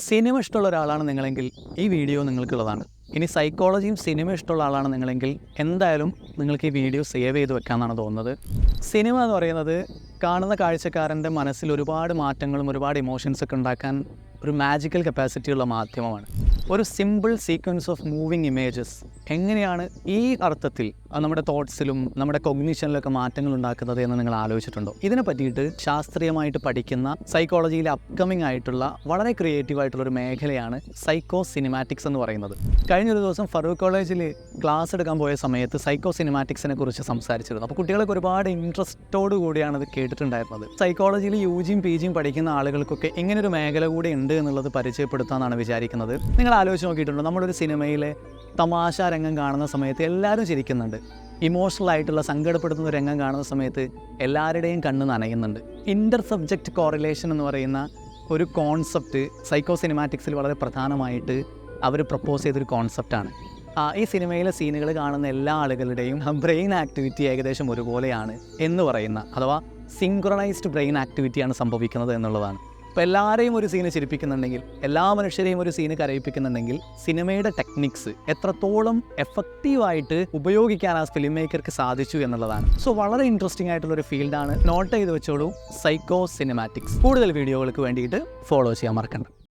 Cinema ഇഷ്ടമുള്ള ഒരാളാണ് നിങ്ങളെങ്കിൽ ഈ വീഡിയോ നിങ്ങൾക്കുള്ളതാണ്. ഇനി സൈക്കോളജിയും സിനിമ ഇഷ്ടമുള്ള ആളാണ് നിങ്ങളെങ്കിൽ എന്തായാലും നിങ്ങൾക്ക് ഈ വീഡിയോ സേവ് ചെയ്ത് വെക്കാമെന്നാണ് തോന്നുന്നത്. സിനിമ എന്ന് പറയുന്നത് കാണുന്ന കാഴ്ചക്കാരൻ്റെ മനസ്സിൽ ഒരുപാട് മാറ്റങ്ങളും ഒരുപാട് ഇമോഷൻസൊക്കെ ഉണ്ടാക്കാൻ ഒരു മാജിക്കൽ കപ്പാസിറ്റിയുള്ള മാധ്യമമാണ്. ഒരു simple sequence of moving images എങ്ങനെയാണ് ഈ അർത്ഥത്തിൽ നമ്മുടെ തോട്ട്സിലും നമ്മുടെ കൊഗ്നിഷനിലൊക്കെ മാറ്റങ്ങൾ ഉണ്ടാക്കുന്നത് എന്ന് നിങ്ങൾ ആലോചിച്ചിട്ടുണ്ടോ? ഇതിനെ പറ്റിയിട്ട് ശാസ്ത്രീയമായിട്ട് പഠിക്കുന്ന സൈക്കോളജിയിലെ അപ്കമിങ് ആയിട്ടുള്ള വളരെ ക്രിയേറ്റീവ് ആയിട്ടുള്ള ഒരു മേഖലയാണ് സൈക്കോ സിനിമാറ്റിക്സ് എന്ന് പറയുന്നത്. കഴിഞ്ഞൊരു ദിവസം ഫറൂഖ് കോളേജിൽ ക്ലാസ് എടുക്കാൻ പോയ സമയത്ത് സൈക്കോ സിനിമാറ്റിക്സിനെ കുറിച്ച് സംസാരിച്ചിരുന്നു. അപ്പോൾ കുട്ടികൾക്ക് ഒരുപാട് ഇൻട്രസ്റ്റോട് കൂടിയാണ് അത് കേട്ടിട്ടുണ്ടായിരുന്നത്. സൈക്കോളജിയിൽ യുജിയും പിജിയും പഠിക്കുന്ന ആളുകൾക്കൊക്കെ ഇങ്ങനൊരു മേഖല കൂടി ഉണ്ട് എന്നുള്ളത് പരിചയപ്പെടുത്താമെന്നാണ് വിചാരിക്കുന്നത്. നിങ്ങൾ ആലോചിച്ച് നോക്കിയിട്ടുണ്ടോ? നമ്മളൊരു സിനിമയിലെ തമാശ രംഗം കാണുന്ന സമയത്ത് എല്ലാവരും ചിരിക്കുന്നുണ്ട്. ഇമോഷണൽ ആയിട്ടുള്ള സങ്കടപ്പെടുത്തുന്ന രംഗം കാണുന്ന സമയത്ത് എല്ലാവരുടെയും കണ്ണ് നനയുന്നുണ്ട്. ഇൻ്റർ സബ്ജക്റ്റ് കോറിലേഷൻ എന്ന് പറയുന്ന ഒരു കോൺസെപ്റ്റ് സൈക്കോ സിനിമാറ്റിക്സിൽ വളരെ പ്രധാനമായിട്ട് അവർ പ്രപ്പോസ് ചെയ്തൊരു കോൺസെപ്റ്റാണ്. ഈ സിനിമയിലെ സീനുകൾ കാണുന്ന എല്ലാ ആളുകളുടെയും ബ്രെയിൻ ആക്ടിവിറ്റി ഏകദേശം ഒരുപോലെയാണ് എന്ന് പറയുന്ന, അഥവാ സിങ്ക്രണൈസ്ഡ് ബ്രെയിൻ ആക്ടിവിറ്റിയാണ് സംഭവിക്കുന്നത് എന്നുള്ളതാണ്. ഇപ്പോൾ എല്ലാവരെയും ഒരു സീന് ചിരിപ്പിക്കുന്നുണ്ടെങ്കിൽ, എല്ലാ മനുഷ്യരെയും ഒരു സീന് കരയിപ്പിക്കുന്നുണ്ടെങ്കിൽ സിനിമയുടെ ടെക്നിക്സ് എത്രത്തോളം എഫക്റ്റീവായിട്ട് ഉപയോഗിക്കാൻ ആ ഫിലിം മേക്കർക്ക് സാധിച്ചു എന്നുള്ളതാണ്. സോ വളരെ ഇൻട്രസ്റ്റിംഗ് ആയിട്ടുള്ളൊരു ഫീൽഡാണ്. നോട്ട് ചെയ്ത് വെച്ചോളൂ, സൈക്കോ സിനിമാറ്റിക്സ്. കൂടുതൽ വീഡിയോകൾക്ക് വേണ്ടിയിട്ട് ഫോളോ ചെയ്യാൻ മറക്കണ്ട.